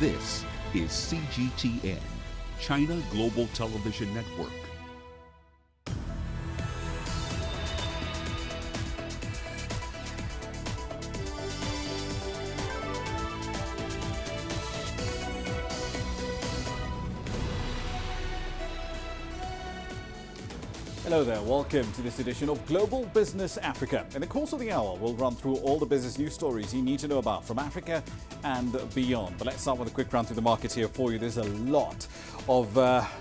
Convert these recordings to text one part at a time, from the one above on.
This is CGTN, China Global Television Network. Hello there, welcome to this edition of Global Business Africa. In the course of the hour, we'll run through all the business news stories you need to know about from Africa and beyond. But let's start with a quick run through the markets here for you. There's a lot of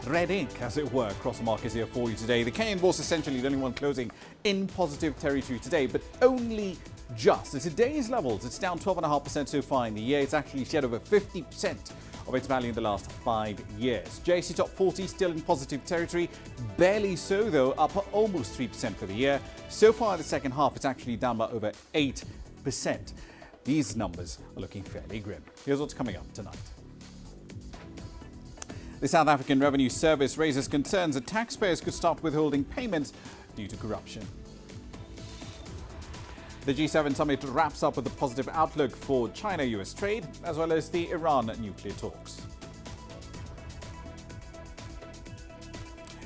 red ink, as it were, across the markets here for you today. The Kenyan bourse essentially the only one closing in positive territory today, but only just. At today's levels, it's down 12.5% so far in the year. It's actually shed over 50% of its value in the last 5 years. JSE Top 40 still in positive territory, barely so though, up almost 3% for the year. So far in the second half, it's actually down by over 8%. These numbers are looking fairly grim. Here's what's coming up tonight. The South African Revenue Service raises concerns that taxpayers could start withholding payments due to corruption. The G7 summit wraps up with a positive outlook for China-US trade, as well as the Iran nuclear talks.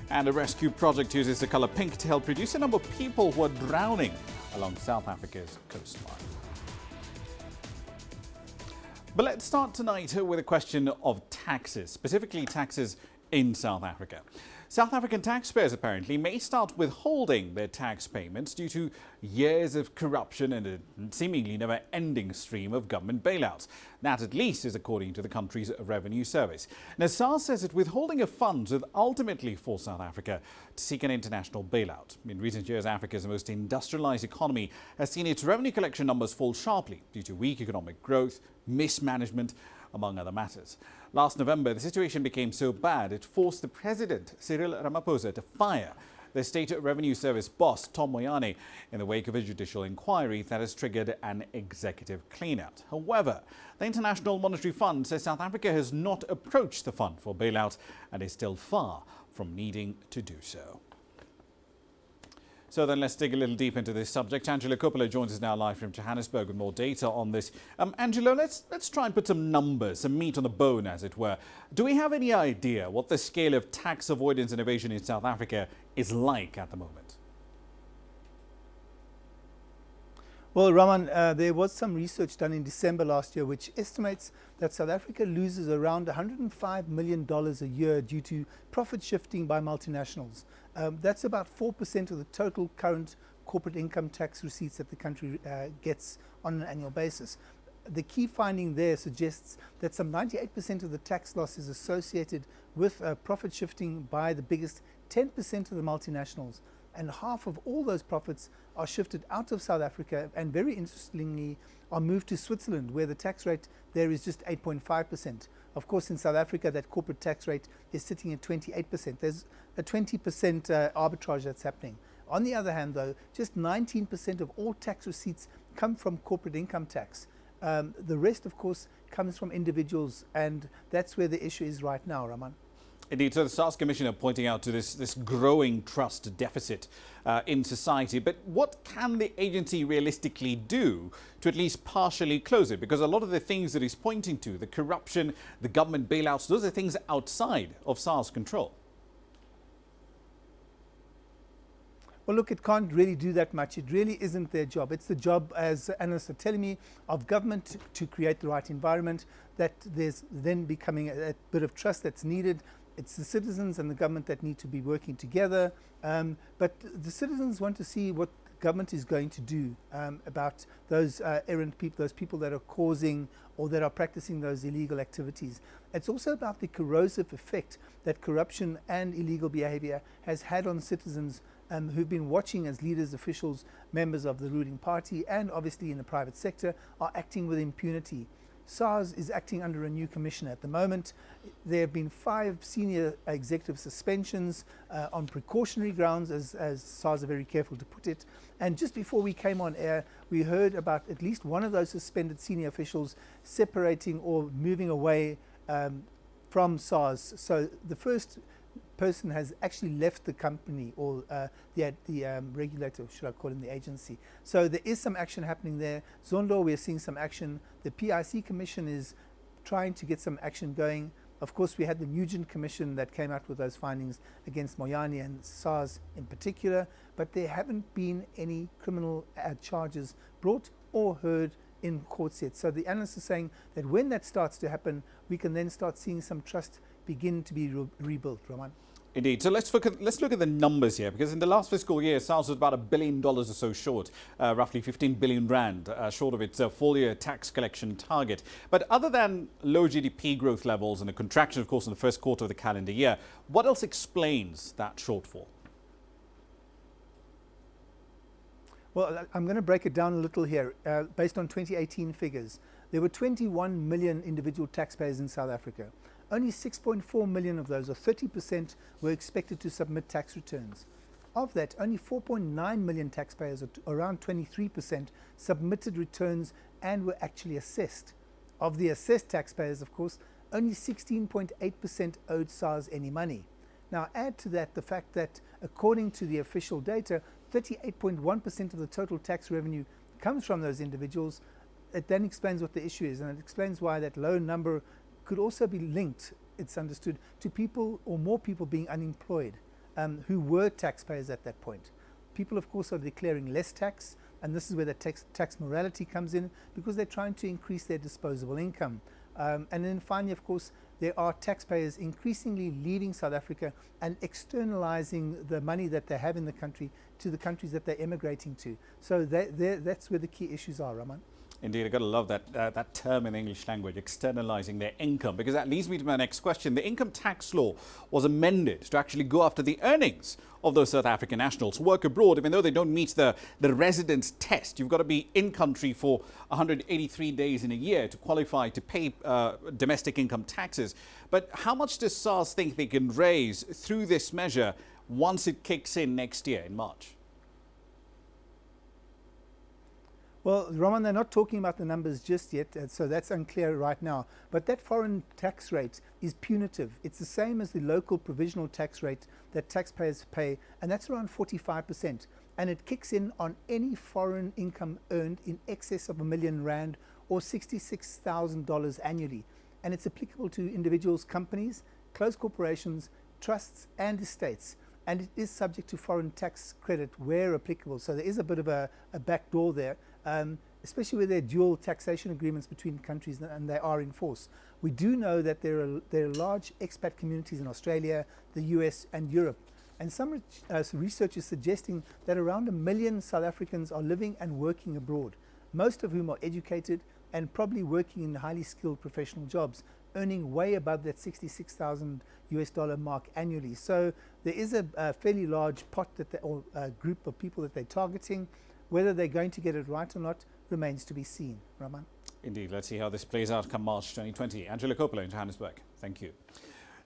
And a rescue project uses the color pink to help reduce the number of people who are drowning along South Africa's coastline. But let's start tonight with a question of taxes, specifically taxes in South Africa. South African taxpayers apparently may start withholding their tax payments due to years of corruption and a seemingly never-ending stream of government bailouts. That, at least, is according to the country's revenue service. Now, SARS says that withholding of funds will ultimately force South Africa to seek an international bailout. In recent years, Africa's most industrialized economy has seen its revenue collection numbers fall sharply due to weak economic growth, mismanagement, among other matters. Last November, the situation became so bad it forced the president, Cyril Ramaphosa, to fire the State Revenue Service boss, Tom Moyane, in the wake of a judicial inquiry that has triggered an executive clean-out. However, the International Monetary Fund says South Africa has not approached the fund for bailout and is still far from needing to do so. So then let's dig a little deep into this subject. Angelo Coppola joins us now live from Johannesburg with more data on this. Angelo, let's try and put some numbers, some meat on the bone, as it were. Do we have any idea what the scale of tax avoidance and evasion in South Africa is like at the moment? Well, Raman, there was some research done in December last year which estimates that South Africa loses around $105 million a year due to profit shifting by multinationals. That's about 4% of the total current corporate income tax receipts that the country gets on an annual basis. The key finding there suggests that some 98% of the tax loss is associated with profit shifting by the biggest 10% of the multinationals. And half of all those profits are shifted out of South Africa and, very interestingly, are moved to Switzerland, where the tax rate there is just 8.5%. Of course, in South Africa, that corporate tax rate is sitting at 28%. There's a 20% arbitrage that's happening. On the other hand, though, just 19% of all tax receipts come from corporate income tax. The rest, of course, comes from individuals, and that's where the issue is right now, Raman. Indeed, so the SARS Commissioner pointing out to this growing trust deficit in society. But what can the agency realistically do to at least partially close it? Because a lot of the things that he's pointing to, the corruption, the government bailouts, those are things outside of SARS control. Well, look, it can't really do that much. It really isn't their job. It's the job, as analysts are telling me, of government to create the right environment, that there's then becoming a bit of trust that's needed. It's the citizens and the government that need to be working together. But the citizens want to see what government is going to do about those errant people, those people that are causing or that are practicing those illegal activities. It's also about the corrosive effect that corruption and illegal behavior has had on citizens who've been watching as leaders, officials, members of the ruling party, and obviously in the private sector, are acting with impunity. SARS is acting under a new commissioner at the moment. There have been 5 senior executive suspensions on precautionary grounds, as SARS are very careful to put it. And just before we came on air, we heard about at least one of those suspended senior officials separating or moving away from SARS. So the first person has actually left the company, or the regulator, should I call him, the agency. So there is some action happening there. Zondo, we're seeing some action. The PIC Commission is trying to get some action going. Of course, we had the Nugent Commission that came out with those findings against Moyani and SARS in particular, but there haven't been any criminal charges brought or heard in courts yet. So the analysts are saying that when that starts to happen, we can then start seeing some trust begin to be rebuilt, Roman. Indeed. So let's look at the numbers here, because in the last fiscal year, SARS was about $1 billion or so short, roughly 15 billion rand short of its full-year tax collection target. But other than low GDP growth levels and a contraction, of course, in the first quarter of the calendar year, what else explains that shortfall? Well, I'm going to break it down a little here. Based on 2018 figures, there were 21 million individual taxpayers in South Africa. Only 6.4 million of those, or 30%, were expected to submit tax returns. Of that, only 4.9 million taxpayers, or around 23%, submitted returns and were actually assessed. Of the assessed taxpayers, of course, only 16.8% owed SARS any money. Now, add to that the fact that, according to the official data, 38.1% of the total tax revenue comes from those individuals. It then explains what the issue is, and it explains why that low number could also be linked, it's understood, to people or more people being unemployed who were taxpayers at that point. People, of course, are declaring less tax, and this is where the tax morality comes in, because they're trying to increase their disposable income. And then finally, of course, there are taxpayers increasingly leaving South Africa and externalizing the money that they have in the country to the countries that they're emigrating to. So that's where the key issues are, Raman. Indeed, I've got to love that term in the English language, externalizing their income, because that leads me to my next question. The income tax law was amended to actually go after the earnings of those South African nationals who work abroad, even though they don't meet the residence test. You've got to be in country for 183 days in a year to qualify to pay domestic income taxes. But how much does SARS think they can raise through this measure once it kicks in next year in March? Well, Roman, they're not talking about the numbers just yet, so that's unclear right now. But that foreign tax rate is punitive. It's the same as the local provisional tax rate that taxpayers pay, and that's around 45%. And it kicks in on any foreign income earned in excess of R1 million or $66,000 annually. And it's applicable to individuals, companies, closed corporations, trusts, and estates. And it is subject to foreign tax credit where applicable. So there is a bit of a backdoor there. Especially where there are dual taxation agreements between countries and they are in force. We do know that there are large expat communities in Australia, the US and Europe. And some research is suggesting that around 1 million South Africans are living and working abroad, most of whom are educated and probably working in highly skilled professional jobs, earning way above that $66,000 mark annually. So there is a fairly large pot or group of people that they're targeting. Whether they're going to get it right or not remains to be seen. Raman. Indeed. Let's see how this plays out come March 2020. Angela Coppola in Johannesburg. Thank you.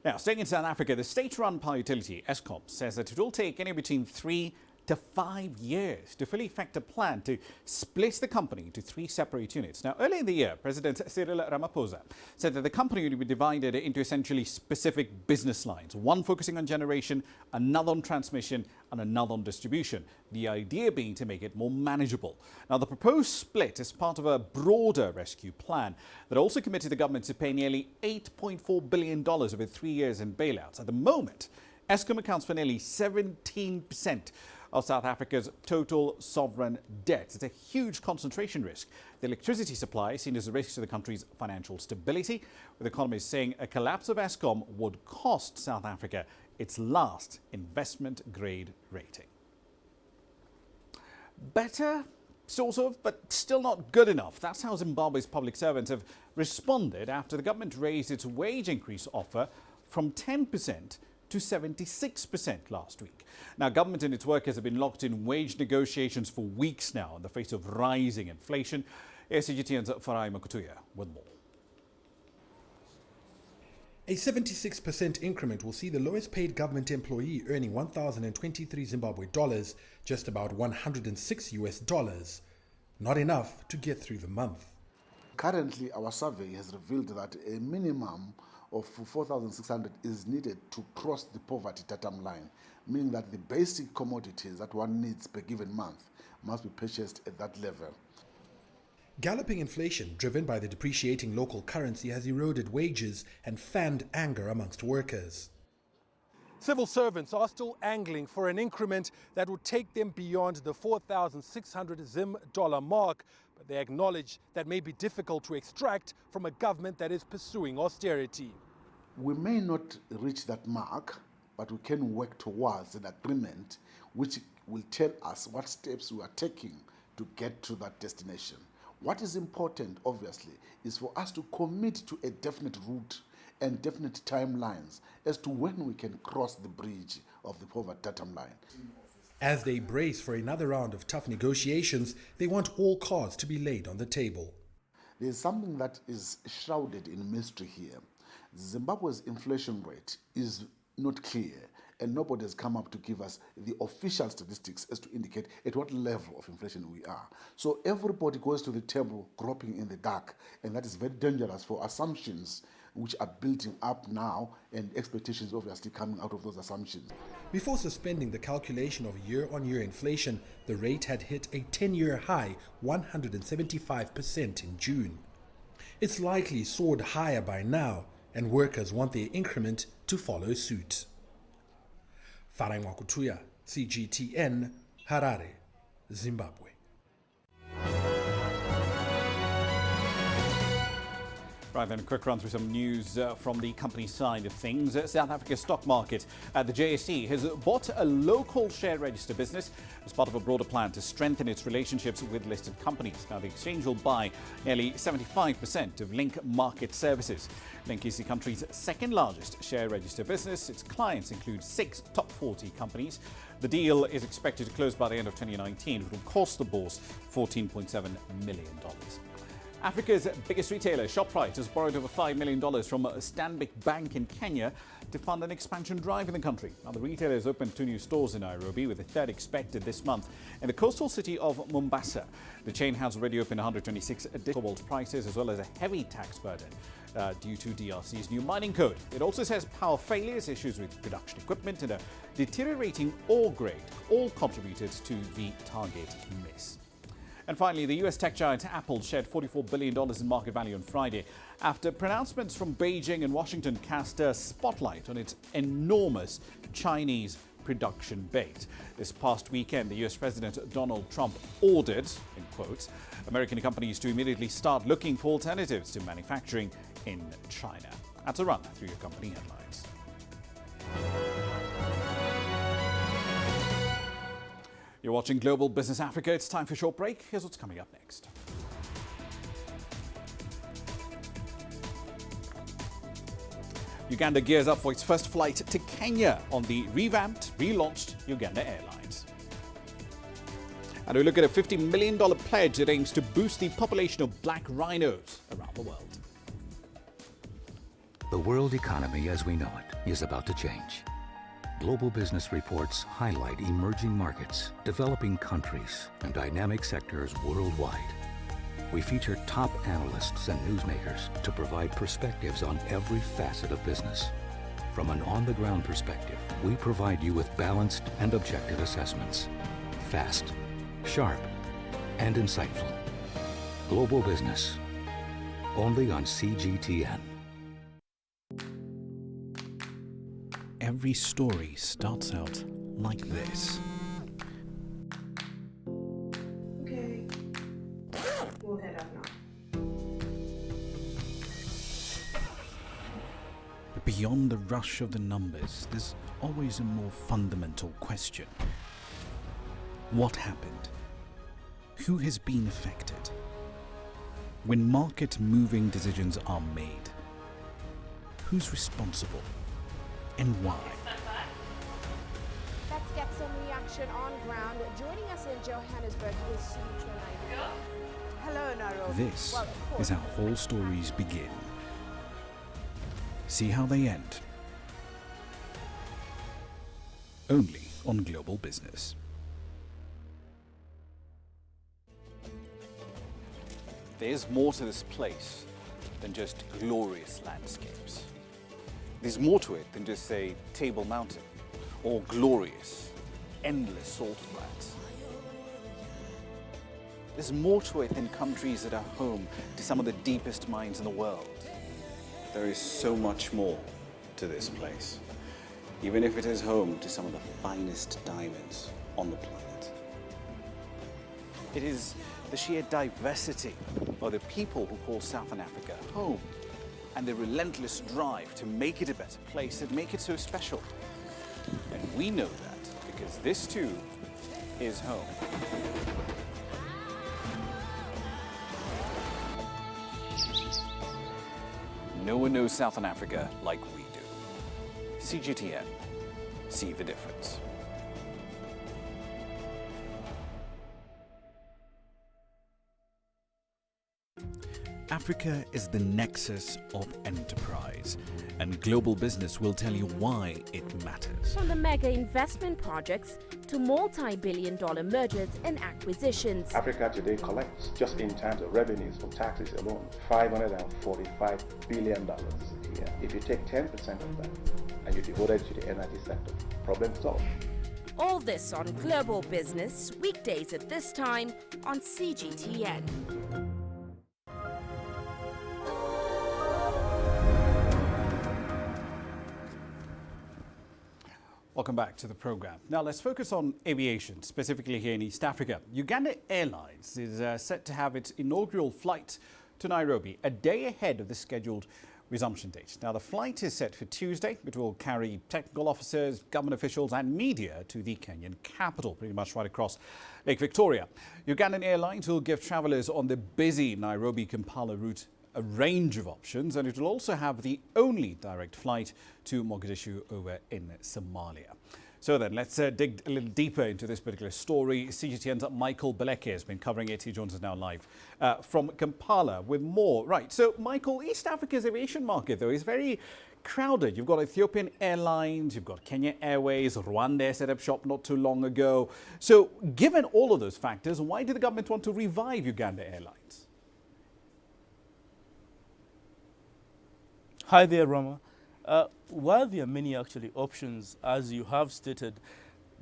Now, staying in South Africa, the state-run power utility, Eskom, says that it will take anywhere between 3 to 5 years to fully effect a plan to split the company into 3 separate units. Now, earlier in the year, President Cyril Ramaphosa said that the company would be divided into essentially specific business lines, one focusing on generation, another on transmission, and another on distribution. The idea being to make it more manageable. Now, the proposed split is part of a broader rescue plan that also committed the government to pay nearly $8.4 billion over 3 years in bailouts. At the moment, Eskom accounts for nearly 17% of South Africa's total sovereign debt. It's a huge concentration risk. The electricity supply is seen as a risk to the country's financial stability, with economists saying a collapse of Eskom would cost South Africa its last investment-grade rating. Better, sort of, but still not good enough. That's how Zimbabwe's public servants have responded after the government raised its wage increase offer from 10% to 76% last week. Now, government and its workers have been locked in wage negotiations for weeks now in the face of rising inflation. SCGTN's Farai Makutuya with more. A 76% increment will see the lowest paid government employee earning 1,023 Zimbabwe dollars, just about $106. Not enough to get through the month. Currently, our survey has revealed that a minimum of 4,600 is needed to cross the poverty totem line, meaning that the basic commodities that one needs per given month must be purchased at that level. Galloping inflation, driven by the depreciating local currency, has eroded wages and fanned anger amongst workers. Civil servants are still angling for an increment that would take them beyond the 4,600 Zim dollar mark, but they acknowledge that may be difficult to extract from a government that is pursuing austerity. We may not reach that mark, but we can work towards an agreement which will tell us what steps we are taking to get to that destination. What is important, obviously, is for us to commit to a definite route and definite timelines as to when we can cross the bridge of the poverty datum line. As they brace for another round of tough negotiations, they want all cards to be laid on the table. There is something that is shrouded in mystery here. Zimbabwe's inflation rate is not clear, and nobody has come up to give us the official statistics as to indicate at what level of inflation we are. So everybody goes to the table groping in the dark, and that is very dangerous for assumptions which are building up now and expectations obviously coming out of those assumptions. Before suspending the calculation of year-on-year inflation, the rate had hit a 10-year high, 175% in June. It's likely soared higher by now, and workers want their increment to follow suit. Farai Mwakutuya, CGTN, Harare, Zimbabwe. Right then, a quick run through some news from the company side of things. South Africa's stock market, the JSE, has bought a local share register business as part of a broader plan to strengthen its relationships with listed companies. Now, the exchange will buy nearly 75% of Link Market Services. Link is the country's second largest share register business. Its clients include 6 top 40 companies. The deal is expected to close by the end of 2019. It will cost the bourse $14.7 million. Africa's biggest retailer, Shoprite, has borrowed over $5 million from Stanbic Bank in Kenya to fund an expansion drive in the country. Now, the retailer has opened 2 new stores in Nairobi, with a third expected this month in the coastal city of Mombasa. The chain has already opened 126 additional prices, as well as a heavy tax burden due to DRC's new mining code. It also says power failures, issues with production equipment, and a deteriorating ore grade all contributed to the target miss. And finally, the US tech giant Apple shed $44 billion in market value on Friday after pronouncements from Beijing and Washington cast a spotlight on its enormous Chinese production base. This past weekend, the US President Donald Trump ordered, in quotes, American companies to immediately start looking for alternatives to manufacturing in China. That's a run through your company headlines. You're watching Global Business Africa. It's time for a short break. Here's what's coming up next. Uganda gears up for its first flight to Kenya on the revamped, relaunched Uganda Airlines. And we look at a $50 million pledge that aims to boost the population of black rhinos around the world. The world economy as we know it is about to change. Global business reports highlight emerging markets, developing countries, and dynamic sectors worldwide. We feature top analysts and newsmakers to provide perspectives on every facet of business. From an on-the-ground perspective, we provide you with balanced and objective assessments. Fast, sharp, and insightful. Global Business, only on CGTN. Every story starts out like this. Okay. We'll head up now. But beyond the rush of the numbers, there's always a more fundamental question. What happened? Who has been affected? When market-moving decisions are made, who's responsible? And why? Let's get some reaction on ground. Joining us in Johannesburg is Sue Nairobi. Hello, Nairobi. This is how all stories begin. See how they end. Only on Global Business. There's more to this place than just glorious landscapes. There's more to it than just, say, Table Mountain or glorious, endless salt flats. There's more to it than countries that are home to some of the deepest mines in the world. There is so much more to this place, even if it is home to some of the finest diamonds on the planet. It is the sheer diversity of the people who call Southern Africa home and the relentless drive to make it a better place that make it so special. And we know that because this too is home. No one knows Southern Africa like we do. CGTN, see the difference. Africa is the nexus of enterprise, and global business will tell you why it matters. From the mega investment projects to multi-billion-dollar mergers and acquisitions. Africa today collects, just in terms of revenues from taxes alone, $545 billion a year. If you take 10% of that and you devote it to the energy sector, problem solved. All this on Global Business, weekdays at this time on CGTN. Welcome back to the program. Now let's focus on aviation, specifically here in East Africa. Uganda Airlines is set to have its inaugural flight to Nairobi a day ahead of the scheduled resumption date. Now the flight is set for Tuesday. It will carry technical officers, government officials and media to the Kenyan capital, pretty much right across Lake Victoria. Ugandan Airlines will give travellers on the busy Nairobi-Kampala route a range of options, and it will also have the only direct flight to Mogadishu over in Somalia. So then, let's dig a little deeper into this particular story. CGTN's Michael Beleke has been covering it. He joins us now live from Kampala with more. Right, so Michael, East Africa's aviation market, though, is very crowded. You've got Ethiopian Airlines, you've got Kenya Airways, Rwanda set up shop not too long ago. So given all of those factors, why did the government want to revive Uganda Airlines? Hi there, Rama. While there are many actually options, as you have stated,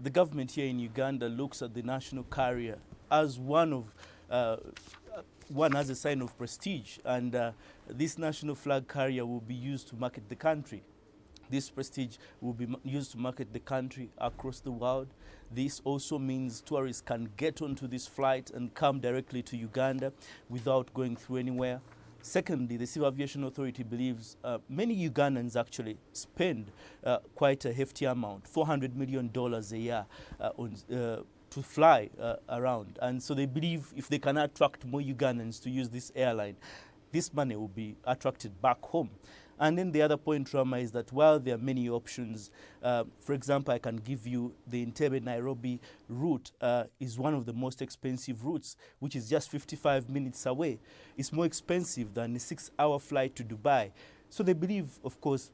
the government here in Uganda looks at the national carrier as one as a sign of prestige, and this national flag carrier will be used to market the country. This prestige will be used to market the country across the world. This also means tourists can get onto this flight and come directly to Uganda without going through anywhere. Secondly, the Civil Aviation Authority believes many Ugandans actually spend quite a hefty amount, $400 million a year to fly around. And so they believe if they can attract more Ugandans to use this airline, this money will be attracted back home. And then the other point, Rama, is that while there are many options, for example, I can give you the Entebbe-Nairobi route is one of the most expensive routes, which is just 55 minutes away. It's more expensive than a 6-hour flight to Dubai. So they believe, of course,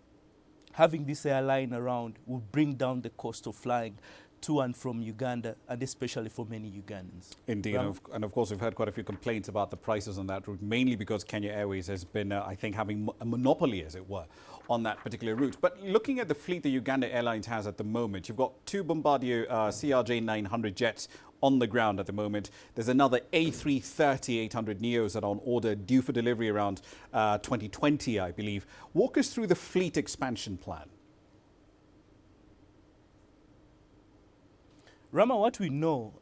having this airline around will bring down the cost of flying to and from Uganda, and especially for many Ugandans. Indeed, and of course we've heard quite a few complaints about the prices on that route, mainly because Kenya Airways has been, I think, having a monopoly, as it were, on that particular route. But looking at the fleet that Uganda Airlines has at the moment, you've got 2 Bombardier CRJ-900 jets on the ground at the moment. There's another A330-800 Neos that are on order, due for delivery around 2020, I believe. Walk us through the fleet expansion plan. Rama, what we know,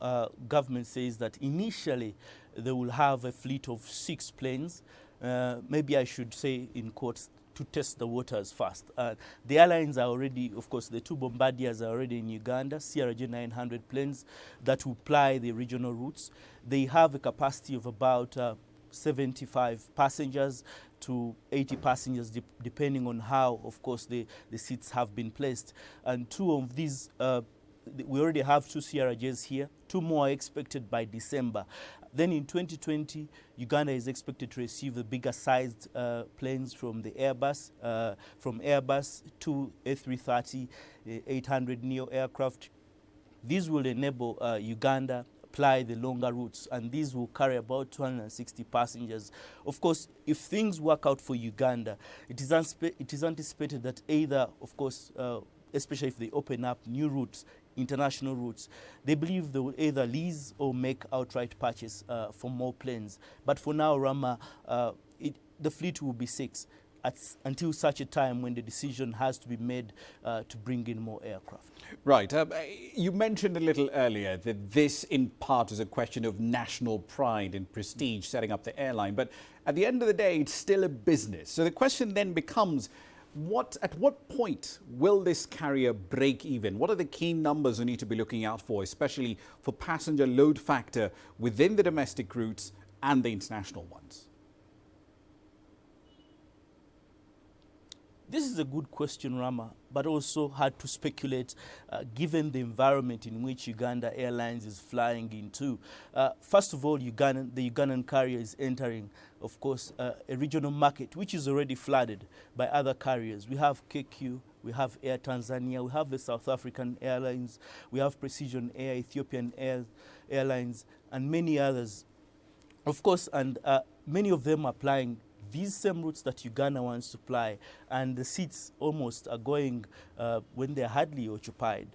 government says that initially they will have a fleet of 6 planes. Maybe I should say in quotes, to test the waters first. The airlines are already, of course, the 2 Bombardiers are already in Uganda, CRJ-900 planes that will ply the regional routes. They have a capacity of about 75 passengers to 80 passengers, depending on how, of course, the seats have been placed. And 2 of these we already have 2 CRJs here. 2 more are expected by December. Then in 2020, Uganda is expected to receive the bigger sized planes from the Airbus, 2 A330-800 Neo aircraft. These will enable Uganda ply the longer routes, and these will carry about 260 passengers. Of course, if things work out for Uganda, it is anticipated that either, of course, especially if they open up new routes, international routes. They believe they will either lease or make outright purchase for more planes. But for now, Rama, the fleet will be 6 until such a time when the decision has to be made to bring in more aircraft. Right. You mentioned a little earlier that this in part is a question of national pride and prestige setting up the airline. But at the end of the day, it's still a business. So the question then becomes, at what point will this carrier break even? What are the key numbers we need to be looking out for, especially for passenger load factor within the domestic routes and the international ones? This is a good question, Rama, but also hard to speculate given the environment in which Uganda Airlines is flying into. First of all, the Ugandan carrier is entering, of course, a regional market which is already flooded by other carriers. We have KQ, we have Air Tanzania, we have the South African Airlines, we have Precision Air, Ethiopian Airlines, and many others. Of course, and many of them are flying these same routes that Uganda wants to fly, and the seats almost are going when they're hardly occupied.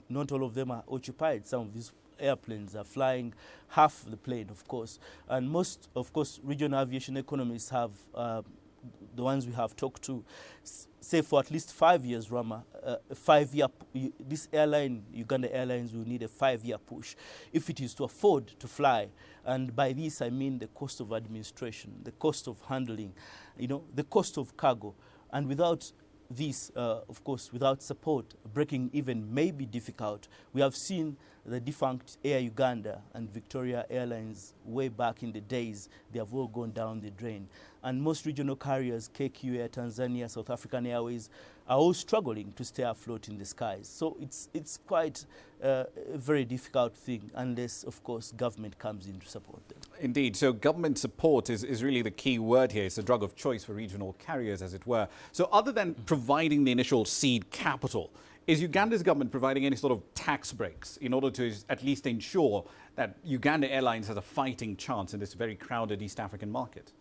Not all of them are occupied. Some of these airplanes are flying half the plane, of course. And most, of course, regional aviation economists have, the ones we have talked to, say for at least 5 years, Rama, this airline, Uganda Airlines, will need a 5-year push if it is to afford to fly. And by this, I mean the cost of administration, the cost of handling, the cost of cargo. And without this, of course, without support, breaking even may be difficult. We have seen the defunct Air Uganda and Victoria Airlines way back in the days. They have all gone down the drain. And most regional carriers, KQ, Air Tanzania, South African Airways, are all struggling to stay afloat in the skies. So it's quite a very difficult thing unless, of course, government comes in to support them. Indeed. So government support is really the key word here. It's a drug of choice for regional carriers, as it were. So other than providing the initial seed capital, is Uganda's government providing any sort of tax breaks in order to at least ensure that Uganda Airlines has a fighting chance in this very crowded East African market?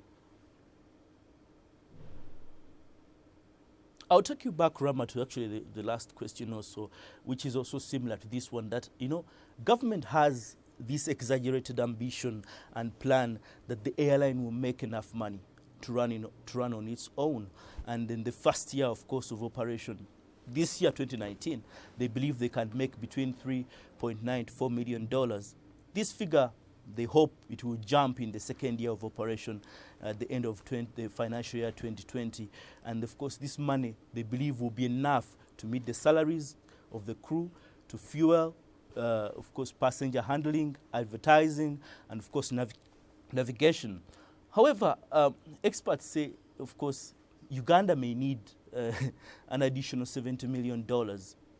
I'll take you back, Rama, to actually the last question also, which is also similar to this one, that, government has this exaggerated ambition and plan that the airline will make enough money to run on its own. And in the first year, of course, of operation, this year, 2019, they believe they can make between $3.9 to $4 million. This figure, they hope it will jump in the second year of operation at the end of the financial year 2020. And of course, this money, they believe, will be enough to meet the salaries of the crew, to fuel, of course, passenger handling, advertising, and of course, navigation. However, experts say, of course, Uganda may need an additional $70 million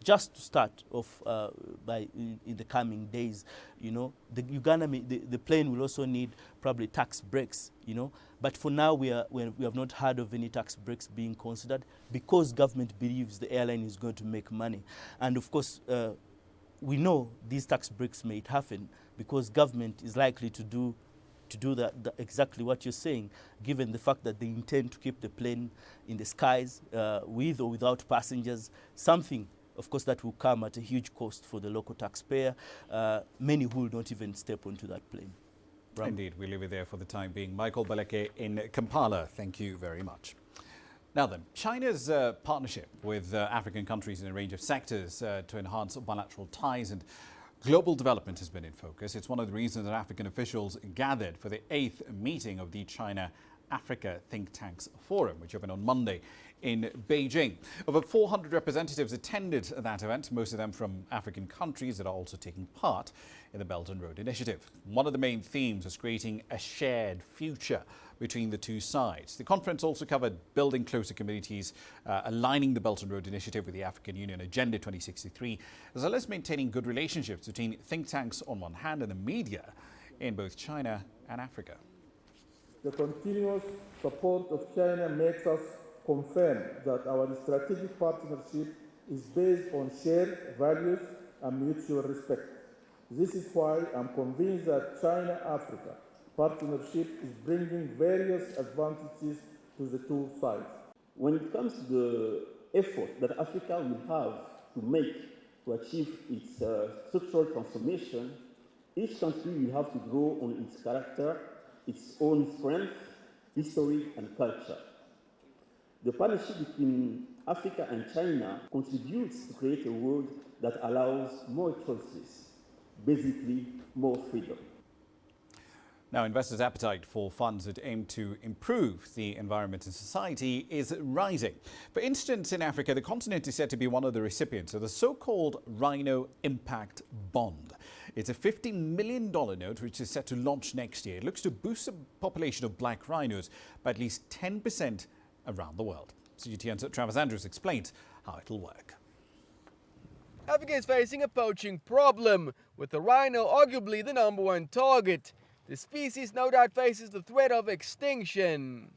just to start off in the coming days. The plane will also need probably tax breaks. But for now, we have not heard of any tax breaks being considered because government believes the airline is going to make money. And of course, we know these tax breaks may happen because government is likely to do that exactly what you're saying, given the fact that they intend to keep the plane in the skies with or without passengers, something, of course, that will come at a huge cost for the local taxpayer, many who will not even step onto that plane. Indeed, we leave it there for the time being. Michael Baleke in Kampala, thank you very much. Now then, China's partnership with African countries in a range of sectors to enhance bilateral ties and global development has been in focus. It's one of the reasons that African officials gathered for the 8th meeting of the China-Africa Think Tanks Forum, which opened on Monday in Beijing. Over 400 representatives attended that event, most of them from African countries that are also taking part in the Belt and Road Initiative. One of the main themes was creating a shared future between the two sides. The conference also covered building closer communities, aligning the Belt and Road Initiative with the African Union Agenda 2063, as well as maintaining good relationships between think tanks on one hand and the media in both China and Africa. The continuous support of China makes us confirm that our strategic partnership is based on shared values and mutual respect. This is why I'm convinced that China-Africa partnership is bringing various advantages to the two sides. When it comes to the effort that Africa will have to make to achieve its structural transformation, each country will have to draw on its character, its own strength, history and culture. The partnership between Africa and China contributes to create a world that allows more choices, basically more freedom. Now, investors' appetite for funds that aim to improve the environment and society is rising. For instance, in Africa, the continent is said to be one of the recipients of the so-called Rhino Impact Bond. It's a $50 million note which is set to launch next year. It looks to boost the population of black rhinos by at least 10% around the world. CGTN's Travis Andrews explains how it'll work. Africa is facing a poaching problem, with the rhino arguably the #1 target. The species no doubt faces the threat of extinction.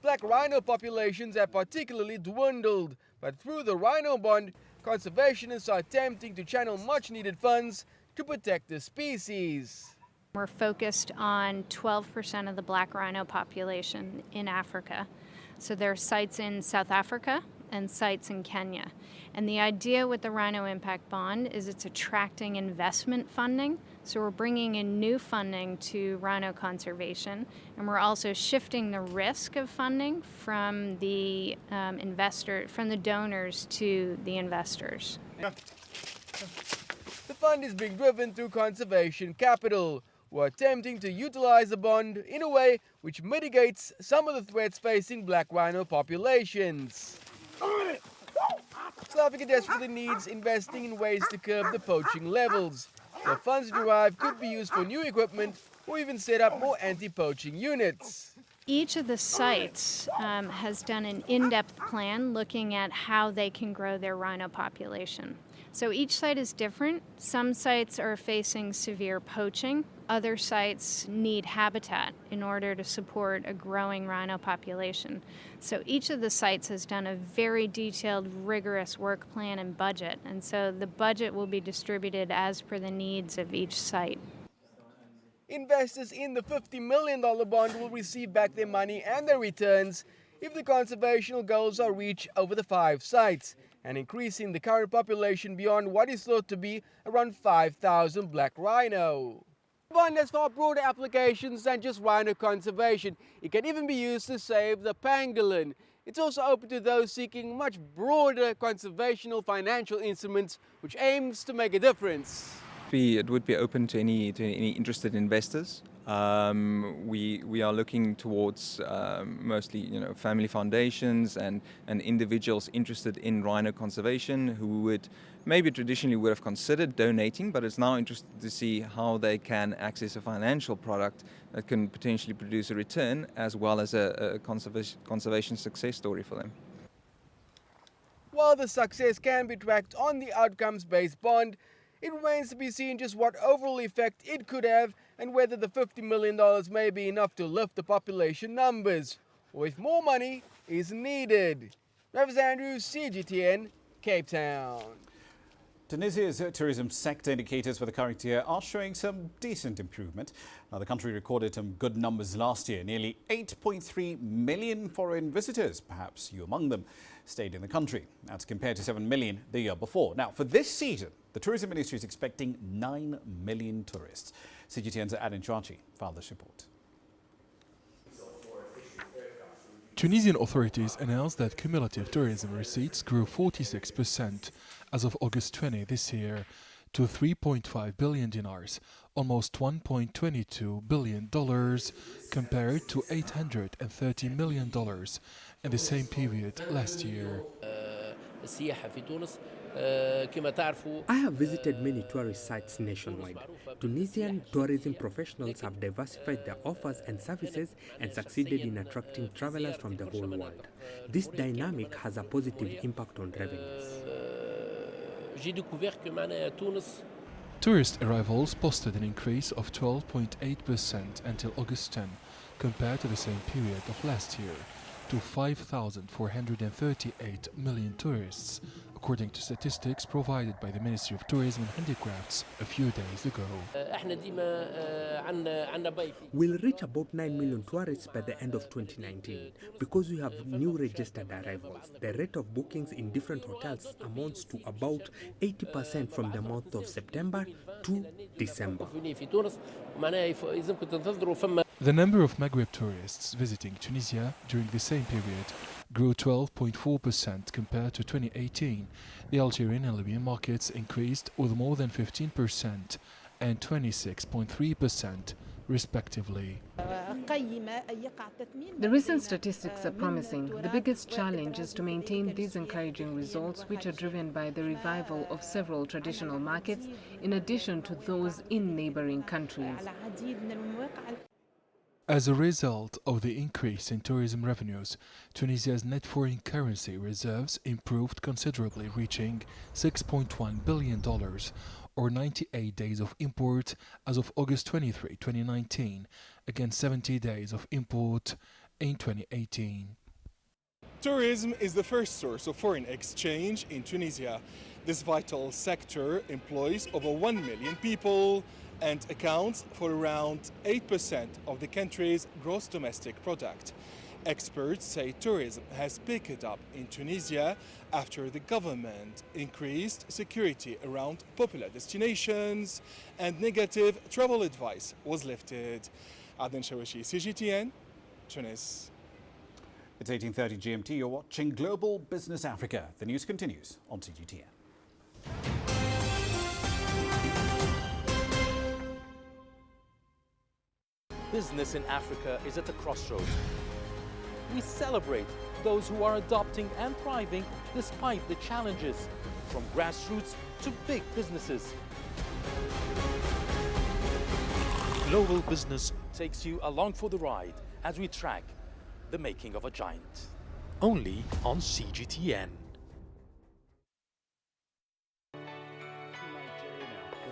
Black rhino populations have particularly dwindled, but through the Rhino Bond, conservationists are attempting to channel much-needed funds to protect the species. We're focused on 12% of the black rhino population in Africa. So there are sites in South Africa and sites in Kenya. And the idea with the Rhino Impact Bond is it's attracting investment funding. So we're bringing in new funding to rhino conservation, and we're also shifting the risk of funding from the from the donors to the investors. The fund is being driven through conservation capital. We're attempting to utilize the bond in a way which mitigates some of the threats facing black rhino populations. South Africa desperately needs investing in ways to curb the poaching levels. The funds derived could be used for new equipment or even set up more anti-poaching units. Each of the sites has done an in-depth plan looking at how they can grow their rhino population. So each site is different. Some sites are facing severe poaching. Other sites need habitat in order to support a growing rhino population. So each of the sites has done a very detailed, rigorous work plan and budget. And so the budget will be distributed as per the needs of each site. Investors in the $50 million bond will receive back their money and their returns if the conservational goals are reached over the 5 sites, and increasing the current population beyond what is thought to be around 5,000 black rhino. The bond has far broader applications than just rhino conservation. It can even be used to save the pangolin. It's also open to those seeking much broader conservational financial instruments, which aims to make a difference. It would be open to any interested investors. We are looking towards mostly family foundations and individuals interested in rhino conservation who would maybe traditionally would have considered donating, but it's now interested to see how they can access a financial product that can potentially produce a return as well as a conservation success story for them. While the success can be tracked on the outcomes-based bond, it remains to be seen just what overall effect it could have and whether the $50 million may be enough to lift the population numbers, or if more money is needed. Travis Andrews, CGTN, Cape Town. Tunisia's tourism sector indicators for the current year are showing some decent improvement. Now, the country recorded some good numbers last year. Nearly 8.3 million foreign visitors, perhaps you among them, stayed in the country. That's compared to 7 million the year before. Now, for this season, the tourism ministry is expecting 9 million tourists. CGTN's Adin Chachi filed this report. Tunisian authorities announced that cumulative tourism receipts grew 46% as of August 20 this year to 3.5 billion dinars, almost $1.22 billion compared to $830 million in the same period last year. I have visited many tourist sites nationwide. Tunisian tourism professionals have diversified their offers and services and succeeded in attracting travelers from the whole world. This dynamic has a positive impact on revenues. Tourist arrivals posted an increase of 12.8% until August 10 compared to the same period of last year, to 5,438 million tourists, according to statistics provided by the Ministry of Tourism and Handicrafts a few days ago. We'll reach about 9 million tourists by the end of 2019 because we have new registered arrivals. The rate of bookings in different hotels amounts to about 80% from the month of September to December. The number of Maghreb tourists visiting Tunisia during the same period grew 12.4% compared to 2018. The Algerian and Libyan markets increased with more than 15% and 26.3% respectively. The recent statistics are promising. The biggest challenge is to maintain these encouraging results, which are driven by the revival of several traditional markets, in addition to those in neighboring countries. As a result of the increase in tourism revenues, Tunisia's net foreign currency reserves improved considerably, reaching $6.1 billion, or 98 days of import as of August 23, 2019, against 70 days of import in 2018. Tourism is the first source of foreign exchange in Tunisia. This vital sector employs over 1 million people and accounts for around 8% of the country's gross domestic product. Experts say tourism has picked up in Tunisia after the government increased security around popular destinations and negative travel advice was lifted. Adnan Shawashi, CGTN, Tunis. It's 18:30 GMT. You're watching Global Business Africa. The news continues on CGTN. Business in Africa is at a crossroads. We celebrate those who are adopting and thriving despite the challenges, from grassroots to big businesses. Global Business takes you along for the ride as we track the making of a giant. Only on CGTN. For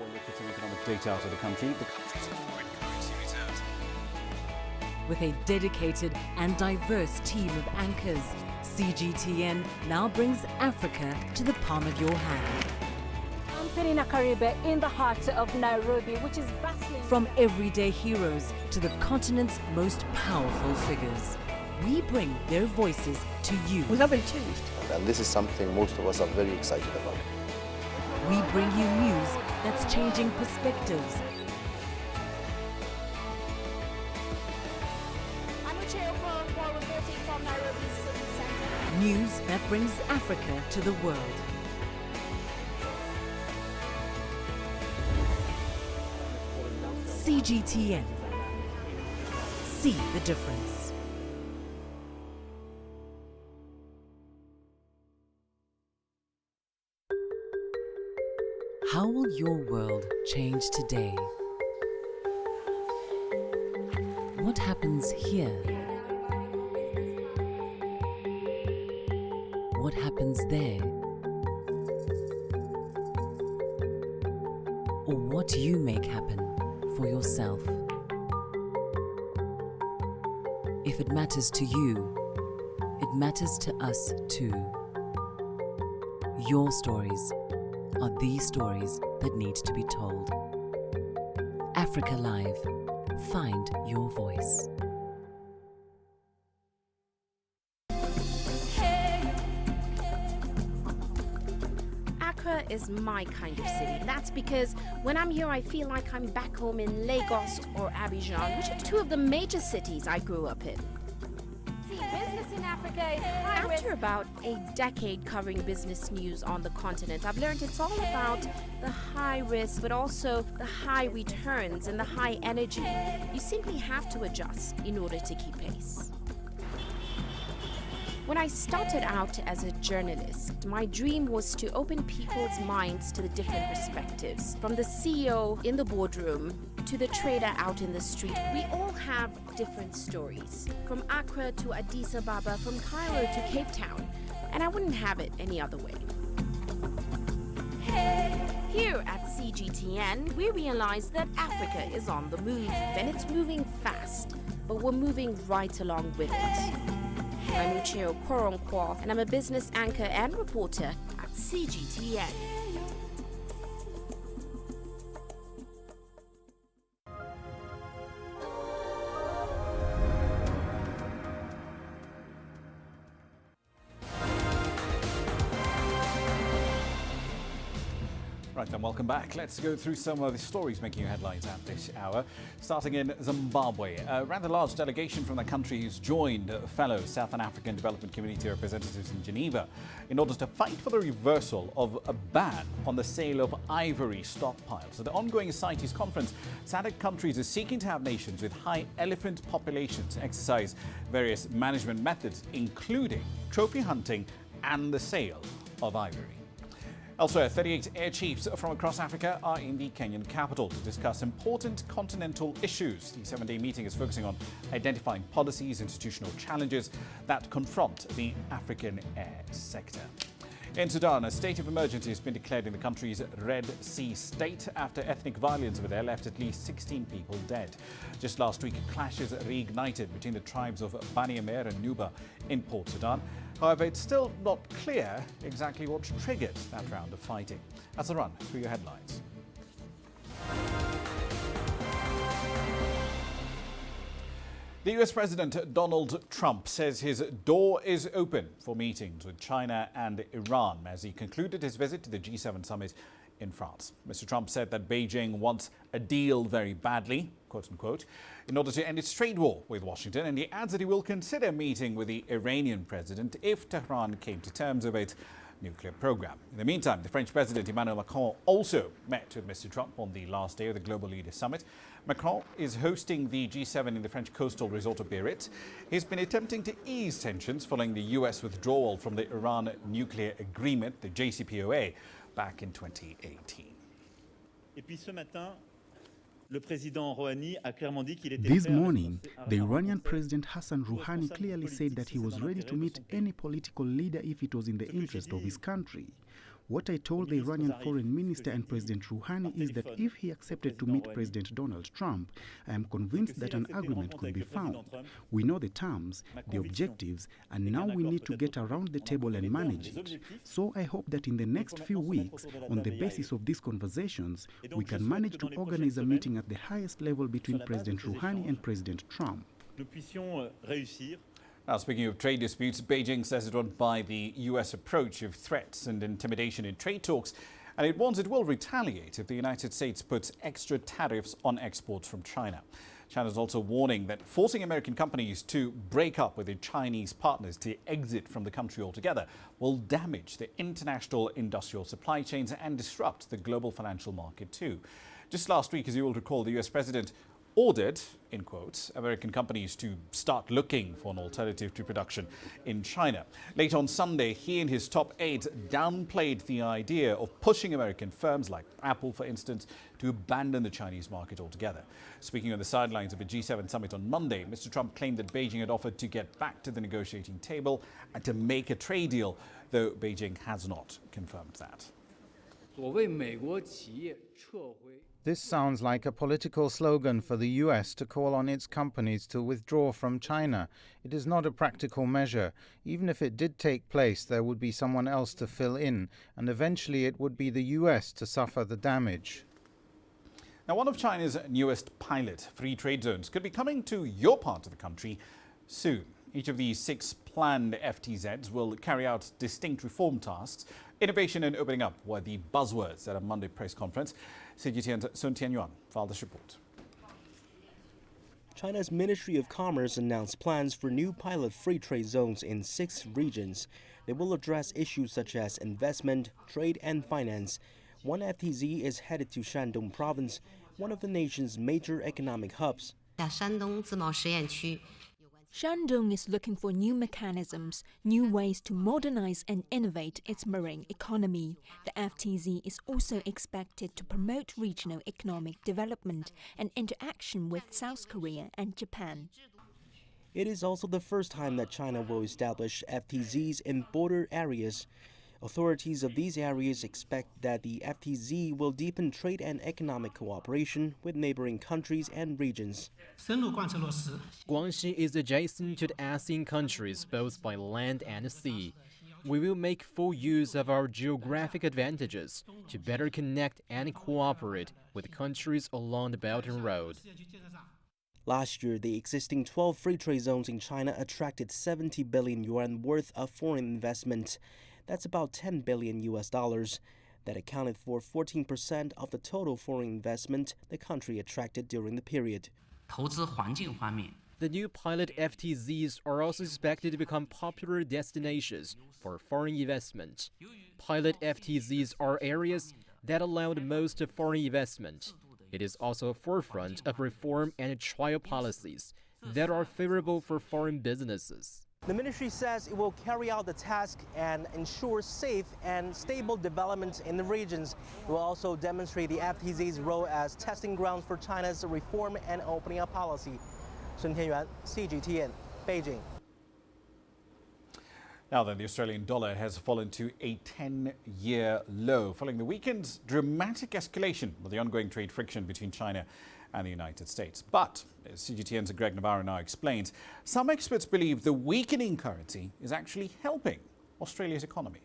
a look at some economic data out of the country, the country's foreign currency reserves. With a dedicated and diverse team of anchors, CGTN now brings Africa to the palm of your hand. I'm Perina Karibe in the heart of Nairobi, which is bustling. From everyday heroes to the continent's most powerful figures, we bring their voices to you. We haven't changed. And this is something most of us are very excited about. We bring you news that's changing perspectives. News that brings Africa to the world. CGTN. See the difference. How will your world change today? What happens here? What happens there? Or what you make happen for yourself? If it matters to you, it matters to us too. Your stories are the stories that need to be told. Africa Live. Find your voice. Accra is my kind of city. That's because when I'm here, I feel like I'm back home in Lagos or Aviation, which are two of the major cities I grew up in. Business in Africa is high risk. After about a decade covering business news on the continent, I've learned it's all about the high risk, but also the high returns and the high energy. You simply have to adjust in order to keep pace. When I started out as a journalist, my dream was to open people's minds to the different perspectives. From the CEO in the boardroom to the trader out in the street, we all have different stories. From Accra to Addis Ababa, from Cairo to Cape Town, and I wouldn't have it any other way. Here at CGTN, we realize that Africa is on the move, and it's moving fast, but we're moving right along with it. I'm Ucheo Koronkwo, and I'm a business anchor and reporter at CGTN. Right then, welcome back. Let's go through some of the stories making headlines at this hour. Starting in Zimbabwe, a rather large delegation from the country has joined fellow Southern African Development Community representatives in Geneva in order to fight for the reversal of a ban on the sale of ivory stockpiles. At the ongoing CITES conference, SADC countries are seeking to have nations with high elephant populations exercise various management methods, including trophy hunting and the sale of ivory. Elsewhere, 38 air chiefs from across Africa are in the Kenyan capital to discuss important continental issues. The 7-day meeting is focusing on identifying policies, institutional challenges that confront the African air sector. In Sudan, a state of emergency has been declared in the country's Red Sea state after ethnic violence over there left at least 16 people dead. Just last week, clashes reignited between the tribes of Bani Amer and Nuba in Port Sudan. However, it's still not clear exactly what triggered that round of fighting. That's a run through your headlines. The US President Donald Trump says his door is open for meetings with China and Iran as he concluded his visit to the G7 summit in France. Mr. Trump said that Beijing wants a deal very badly, quote unquote, in order to end its trade war with Washington, and he adds that he will consider meeting with the Iranian president if Tehran came to terms of its nuclear program. In the meantime, the French President Emmanuel Macron also met with Mr. Trump on the last day of the Global Leaders Summit. Macron is hosting the G7 in the French coastal resort of Biarritz. He's been attempting to ease tensions following the US withdrawal from the Iran nuclear agreement, the JCPOA, back in 2018. This morning, the Iranian President Hassan Rouhani clearly said that he was ready to meet any political leader if it was in the interest of his country. What I told the Iranian Foreign Minister and President Rouhani is that if he accepted to meet President Donald Trump, I am convinced that an agreement could be found. We know the terms, the objectives, and now we need to get around the table and manage it. So I hope that in the next few weeks, on the basis of these conversations, we can manage to organize a meeting at the highest level between President Rouhani and President Trump. Now, speaking of trade disputes, Beijing says it won't buy the US approach of threats and intimidation in trade talks, and it warns it will retaliate if the United States puts extra tariffs on exports from China. China is also warning that forcing American companies to break up with their Chinese partners to exit from the country altogether will damage the international industrial supply chains and disrupt the global financial market too. Just last week, as you will recall, the US President ordered, in quotes, American companies to start looking for an alternative to production in China. Late on Sunday, he and his top aides downplayed the idea of pushing American firms like Apple, for instance, to abandon the Chinese market altogether. Speaking on the sidelines of a G7 summit on Monday, Mr. Trump claimed that Beijing had offered to get back to the negotiating table and to make a trade deal, though Beijing has not confirmed that. This sounds like a political slogan for the US to call on its companies to withdraw from China. It is not a practical measure. Even if it did take place, there would be someone else to fill in, and eventually it would be the US to suffer the damage. Now, one of China's newest pilot free trade zones could be coming to your part of the country soon. Each of these 6 planned FTZs will carry out distinct reform tasks. Innovation and opening up were the buzzwords at a Monday press conference. CGTN's Sun Tianyuan filed this report. China's Ministry of Commerce announced plans for new pilot free trade zones in 6 regions. They will address issues such as investment, trade and finance. One FTZ is headed to Shandong province, one of the nation's major economic hubs. Shandong is looking for new mechanisms, new ways to modernize and innovate its marine economy. The FTZ is also expected to promote regional economic development and interaction with South Korea and Japan. It is also the first time that China will establish FTZs in border areas. Authorities of these areas expect that the FTZ will deepen trade and economic cooperation with neighboring countries and regions. Guangxi is adjacent to the ASEAN countries both by land and sea. We will make full use of our geographic advantages to better connect and cooperate with countries along the Belt and Road. Last year, the existing 12 free trade zones in China attracted 70 billion yuan worth of foreign investment. That's about $10 billion. That accounted for 14% of the total foreign investment the country attracted during the period. The new pilot FTZs are also expected to become popular destinations for foreign investment. Pilot FTZs are areas that allow the most foreign investment. It is also a forefront of reform and trial policies that are favorable for foreign businesses. The ministry says it will carry out the task and ensure safe and stable development in the regions. It will also demonstrate the FTZ's role as testing grounds for China's reform and opening up policy. Sun Tianyuan, CGTN, Beijing. Now then, the Australian dollar has fallen to a 10-year low following the weekend's dramatic escalation of the ongoing trade friction between China and the United States. But, as CGTN's Greg Navarro now explains, some experts believe the weakening currency is actually helping Australia's economy.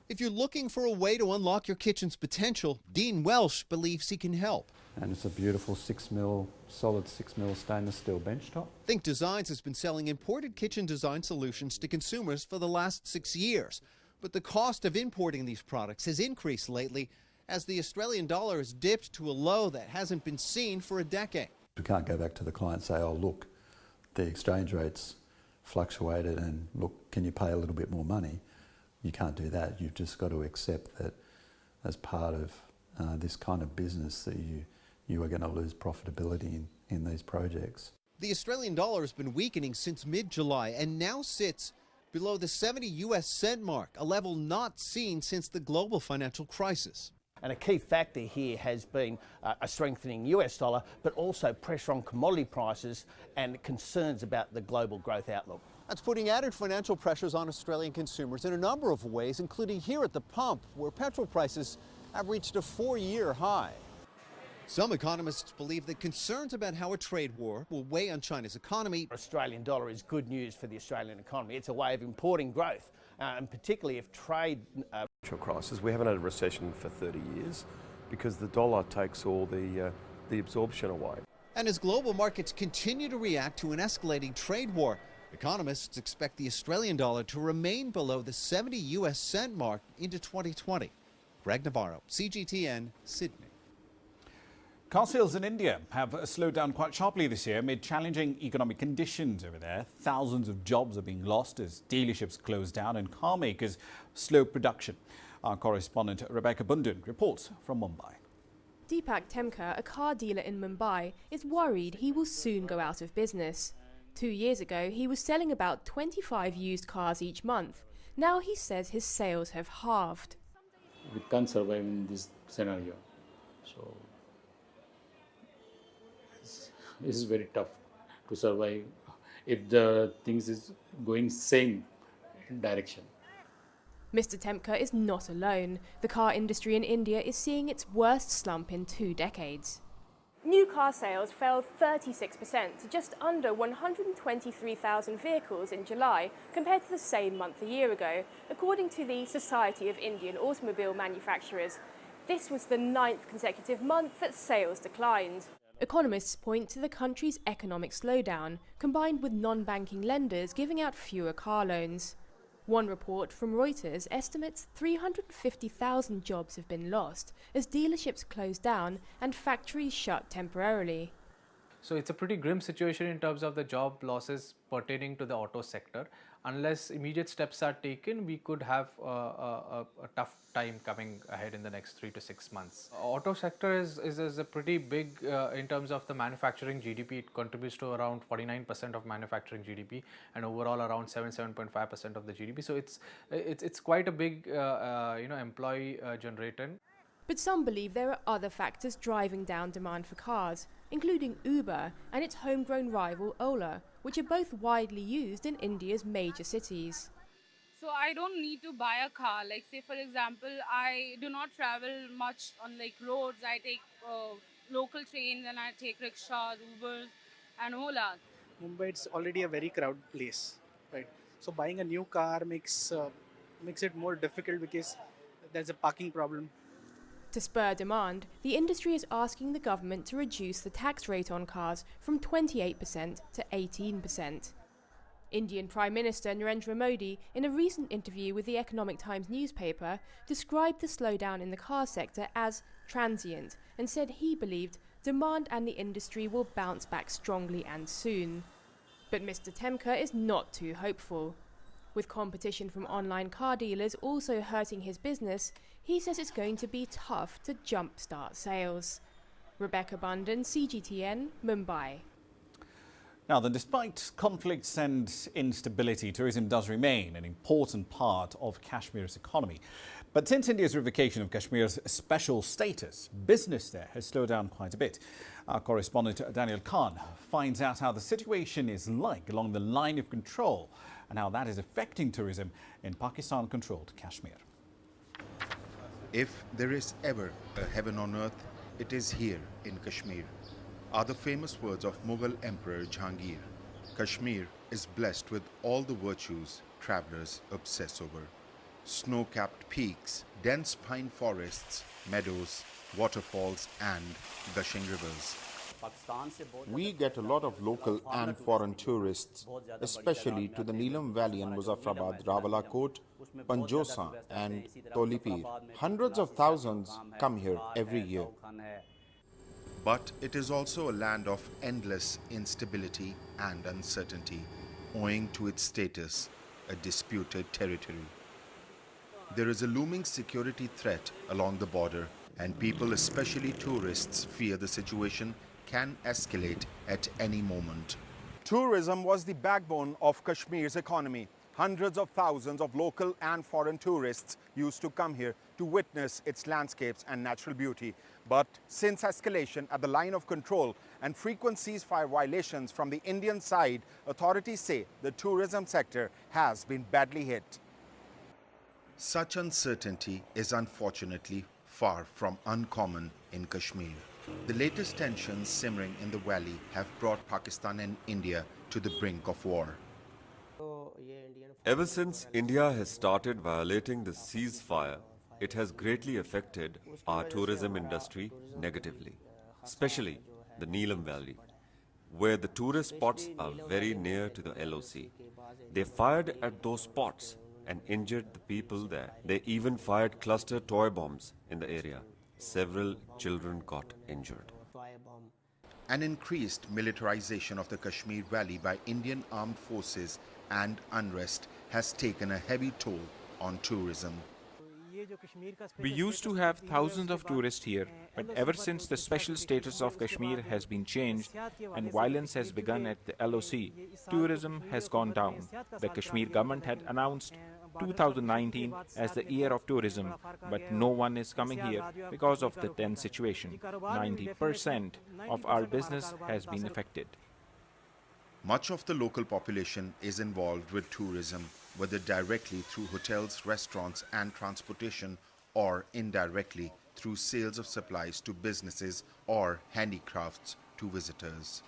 If you're looking for a way to unlock your kitchen's potential, Dean Welsh believes he can help. And it's a beautiful solid 6mm stainless steel benchtop. Think Designs has been selling imported kitchen design solutions to consumers for the last 6 years. But the cost of importing these products has increased lately as the Australian dollar has dipped to a low that hasn't been seen for a decade. We can't go back to the client and say, oh, look, the exchange rates fluctuated and look, can you pay a little bit more money? You can't do that. You've just got to accept that as part of this kind of business that you are going to lose profitability in these projects. The Australian dollar has been weakening since mid-July and now sits below the 70 US cent mark, a level not seen since the global financial crisis. And a key factor here has been a strengthening US dollar, but also pressure on commodity prices and concerns about the global growth outlook. That's putting added financial pressures on Australian consumers in a number of ways, including here at the pump, where petrol prices have reached a 4-year high. Some economists believe that concerns about how a trade war will weigh on China's economy. The Australian dollar is good news for the Australian economy. It's a way of importing growth, and particularly if trade... crisis. We haven't had a recession for 30 years because the dollar takes all the absorption away. And as global markets continue to react to an escalating trade war, economists expect the Australian dollar to remain below the 70 US cent mark into 2020. Greg Navarro, CGTN, Sydney. Car sales in India have slowed down quite sharply this year amid challenging economic conditions over there. Thousands of jobs are being lost as dealerships close down and car makers slow production. Our correspondent Rebecca Bundun reports from Mumbai. Deepak Temkar, a car dealer in Mumbai, is worried he will soon go out of business. 2 years ago, he was selling about 25 used cars each month. Now he says his sales have halved. We can't survive in this scenario. So this is very tough to survive if the things is going same direction. Mr. Temkar is not alone. The car industry in India is seeing its worst slump in 2 decades. New car sales fell 36% to just under 123,000 vehicles in July compared to the same month a year ago, according to the Society of Indian Automobile Manufacturers. This was the 9th consecutive month that sales declined. Economists point to the country's economic slowdown, combined with non-banking lenders giving out fewer car loans. One report from Reuters estimates 350,000 jobs have been lost as dealerships close down and factories shut temporarily. So it's a pretty grim situation in terms of the job losses pertaining to the auto sector. Unless immediate steps are taken, we could have a tough time coming ahead in the next 3 to 6 months. Auto sector is a pretty big in terms of the manufacturing GDP. It contributes to around 49% of manufacturing GDP and overall around 7.5% of the GDP. So it's quite a big employee generator. But some believe there are other factors driving down demand for cars, including Uber and its homegrown rival Ola, which are both widely used in India's major cities. So I don't need to buy a car. Like say for example, I do not travel much on like roads. I take local trains and I take rickshaws, Ubers and Ola. Mumbai is already a very crowded place, right? So buying a new car makes it more difficult because there's a parking problem. To spur demand, the industry is asking the government to reduce the tax rate on cars from 28% to 18%. Indian Prime Minister Narendra Modi, in a recent interview with the Economic Times newspaper, described the slowdown in the car sector as transient and said he believed demand and the industry will bounce back strongly and soon. But Mr. Temka is not too hopeful. With competition from online car dealers also hurting his business, he says it's going to be tough to jumpstart sales. Rebecca Bundan, CGTN, Mumbai. Now then, despite conflicts and instability, tourism does remain an important part of Kashmir's economy. But since India's revocation of Kashmir's special status, business there has slowed down quite a bit. Our correspondent Daniel Khan finds out how the situation is like along the line of control and how that is affecting tourism in Pakistan-controlled Kashmir. If there is ever a heaven on earth, it is here in Kashmir, are the famous words of Mughal Emperor Jahangir. Kashmir is blessed with all the virtues travelers obsess over. Snow-capped peaks, dense pine forests, meadows, waterfalls and gushing rivers. We get a lot of local and foreign tourists, especially to the Neelam Valley and Muzaffarabad, Rawalakot, Panjosa and Tolipir. Hundreds of thousands come here every year. But it is also a land of endless instability and uncertainty, owing to its status, a disputed territory. There is a looming security threat along the border, and people, especially tourists, fear the situation can escalate at any moment. Tourism was the backbone of Kashmir's economy. Hundreds of thousands of local and foreign tourists used to come here to witness its landscapes and natural beauty. But since escalation at the line of control and frequent ceasefire violations from the Indian side, authorities say the tourism sector has been badly hit. Such uncertainty is unfortunately far from uncommon in Kashmir. The latest tensions simmering in the valley have brought Pakistan and India to the brink of war. Ever since India has started violating the ceasefire, it has greatly affected our tourism industry negatively, especially the Neelam Valley, where the tourist spots are very near to the LOC. They fired at those spots and injured the people there. They even fired cluster toy bombs in the area. Several children got injured. An increased militarization of the Kashmir Valley by Indian armed forces and unrest has taken a heavy toll on tourism. We used to have thousands of tourists here, but ever since the special status of Kashmir has been changed and violence has begun at the LOC, tourism has gone down. The Kashmir government had announced 2019 as the year of tourism, but no one is coming here because of the tense situation. 90% of our business has been affected. Much of the local population is involved with tourism, whether directly through hotels, restaurants and transportation, or indirectly through sales of supplies to businesses or handicrafts to visitors.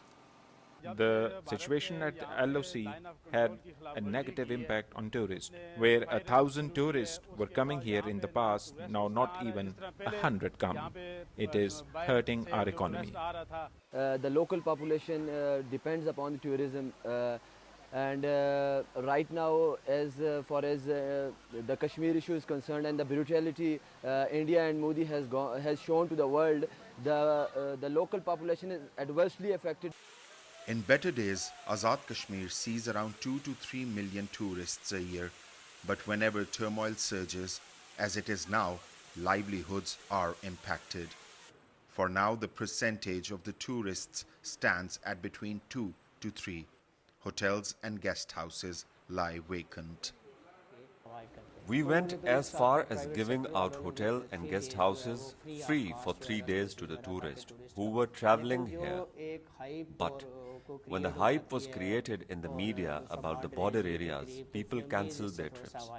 The situation at the LOC had a negative impact on tourists. Where 1,000 tourists were coming here in the past, now not even 100 come. It is hurting our economy. The local population depends upon the tourism, and right now, as far as the Kashmir issue is concerned and the brutality India and Modi has shown to the world, the local population is adversely affected. In better days, Azad Kashmir sees around 2 to 3 million tourists a year. But whenever turmoil surges, as it is now, livelihoods are impacted. For now, the percentage of the tourists stands at between 2 to 3. Hotels and guest houses lie vacant. We went as far as giving out hotel and guest houses free for 3 days to the tourists who were traveling here. But when the hype was created in the media about the border areas, people cancelled their trips.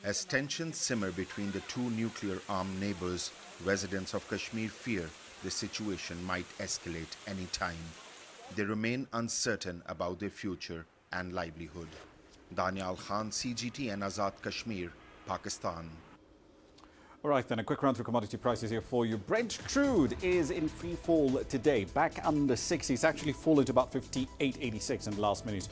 As tensions simmer between the two nuclear-armed neighbors, residents of Kashmir fear the situation might escalate any time. They remain uncertain about their future and livelihood. Danial Khan, CGT and Azad Kashmir, Pakistan. All right, then a quick run through commodity prices here for you. Brent crude is in free fall today, back under 60. It's actually fallen to about 58.86 in the last minute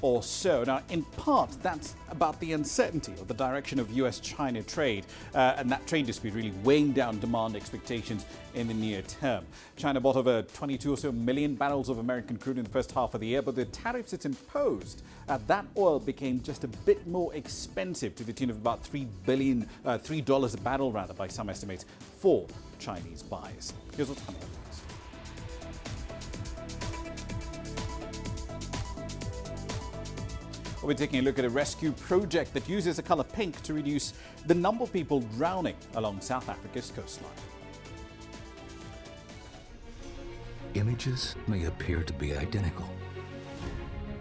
or so. Now, in part, that's about the uncertainty of the direction of US-China trade, and that trade dispute really weighing down demand expectations in the near term. China bought over 22 or so million barrels of American crude in the first half of the year, but the tariffs it's imposed, that oil became just a bit more expensive, to the tune of about $3 a barrel, rather, by some estimates, for Chinese buyers. Here's what's coming up next. We're taking a look at a rescue project that uses the color pink to reduce the number of people drowning along South Africa's coastline. Images may appear to be identical,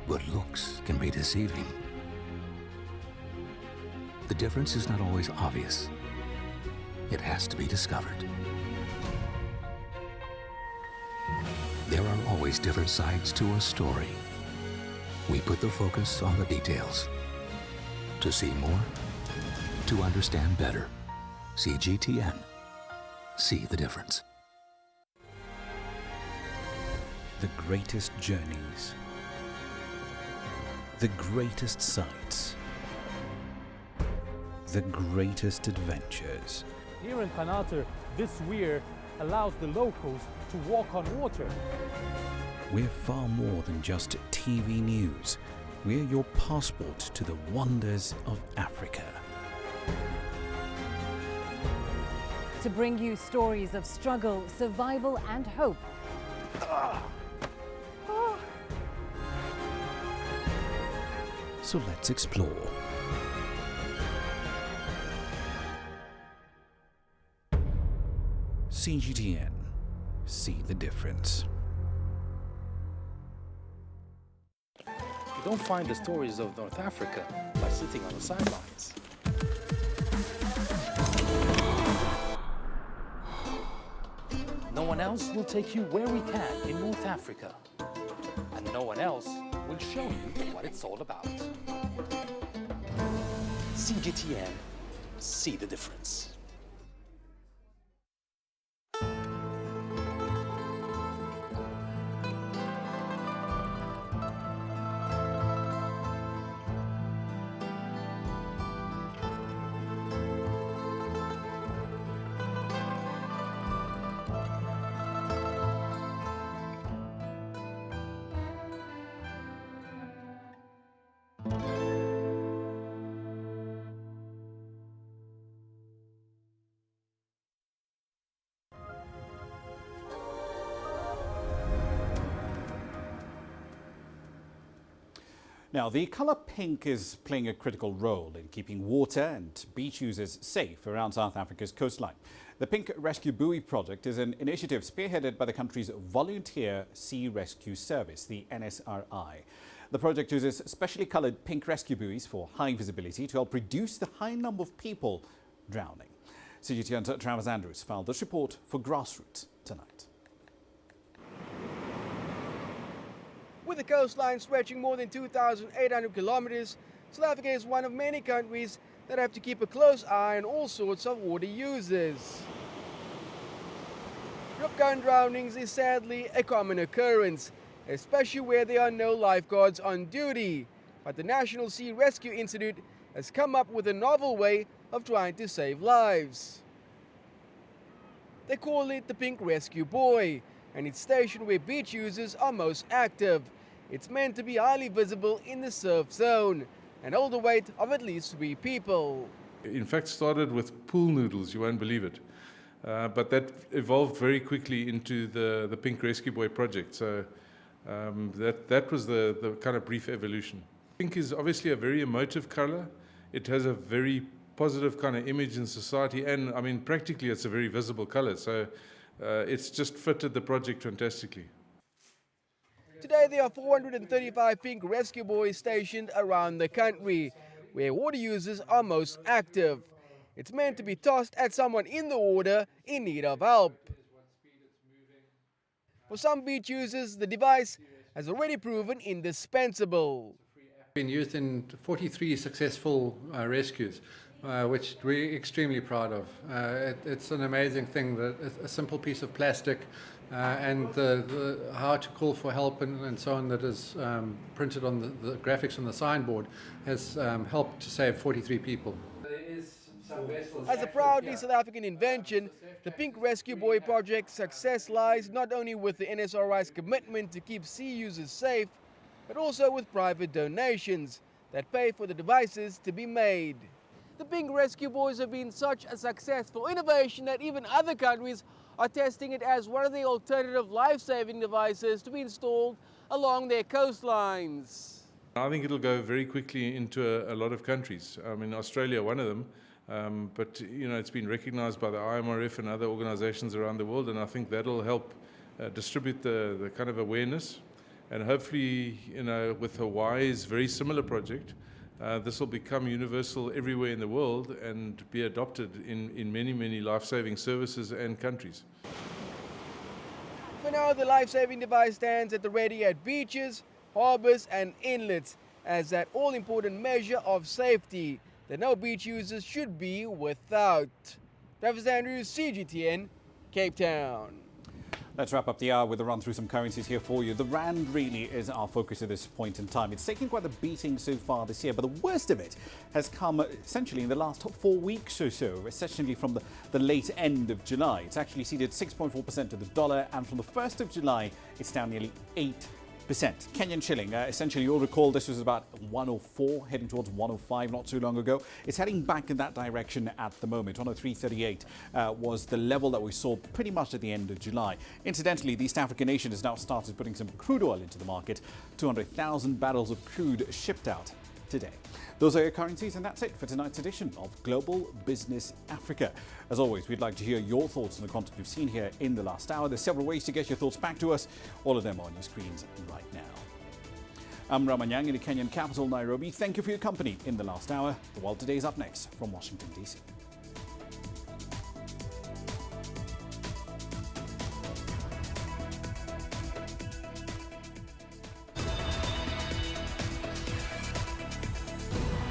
but looks can be deceiving. The difference is not always obvious. It has to be discovered. There are always different sides to a story. We put the focus on the details. To see more, to understand better. CGTN. See the difference. The greatest journeys. The greatest sights. The greatest adventures. Here in Kanater, this weir allows the locals to walk on water. We're far more than just TV news. We're your passport to the wonders of Africa. To bring you stories of struggle, survival and hope. So let's explore. CGTN. See the difference. You don't find the stories of North Africa by sitting on the sidelines. No one else will take you where we can in North Africa. And no one else will show you what it's all about. CGTN, see the difference. Now, the colour pink is playing a critical role in keeping water and beach users safe around South Africa's coastline. The Pink Rescue Buoy project is an initiative spearheaded by the country's Volunteer Sea Rescue Service, the NSRI. The project uses specially coloured pink rescue buoys for high visibility to help reduce the high number of people drowning. CGTN's Travis Andrews filed this report for Grassroots tonight. With a coastline stretching more than 2,800 kilometers, South Africa is one of many countries that have to keep a close eye on all sorts of water users. Drop-gun drownings is sadly a common occurrence, especially where there are no lifeguards on duty. But the National Sea Rescue Institute has come up with a novel way of trying to save lives. They call it the Pink Rescue Buoy, and it's stationed where beach users are most active. It's meant to be highly visible in the surf zone and hold a weight of at least 3 people. In fact, started with pool noodles, you won't believe it. But that evolved very quickly into the Pink Rescue Buoy project. So that was the kind of brief evolution. Pink is obviously a very emotive color. It has a very positive kind of image in society, and I mean, practically it's a very visible color. So it's just fitted the project fantastically. Today there are 435 Pink Rescue Buoys stationed around the country, where water users are most active. It's meant to be tossed at someone in the water in need of help. For some beach users, the device has already proven indispensable. Been used in 43 successful rescues, which we're extremely proud of. It's an amazing thing that a simple piece of plastic and how to call for help and so on that is printed on the graphics on the signboard has helped to save 43 people. As a proudly South African invention, the Pink Rescue Buoy project's success lies not only with the NSRI's commitment to keep sea users safe, but also with private donations that pay for the devices to be made. The Pink Rescue Buoys have been such a successful innovation that even other countries are testing it as one of the alternative life-saving devices to be installed along their coastlines. I think it'll go very quickly into a lot of countries. I mean, Australia, one of them. But you know, it's been recognized by the IMRF and other organizations around the world, and I think that'll help distribute the kind of awareness. And hopefully, you know, with Hawaii's very similar project, this will become universal everywhere in the world and be adopted in many, many life-saving services and countries. For now, the life-saving device stands at the ready at beaches, harbors and inlets as that all-important measure of safety that no beach users should be without. Travis Andrews, CGTN, Cape Town. Let's wrap up the hour with a run through some currencies here for you. The rand really is our focus at this point in time. It's taken quite a beating so far this year, but the worst of it has come essentially in the last 4 weeks or so, essentially from the late end of July. It's actually ceded 6.4% to the dollar, and from the 1st of July, it's down nearly 8%. Kenyan shilling, essentially you'll recall this was about 104, heading towards 105 not too long ago. It's heading back in that direction at the moment. 103.38 was the level that we saw pretty much at the end of July. Incidentally, the East African nation has now started putting some crude oil into the market. 200,000 barrels of crude shipped out today. Those are your currencies, and that's it for tonight's edition of Global Business Africa. As always, we'd like to hear your thoughts on the content we've seen here in the last hour. There's several ways to get your thoughts back to us, all of them on your screens right now. I'm Ramanyang in the Kenyan capital, Nairobi. Thank you for your company in the last hour. The World Today is up next from Washington, D.C.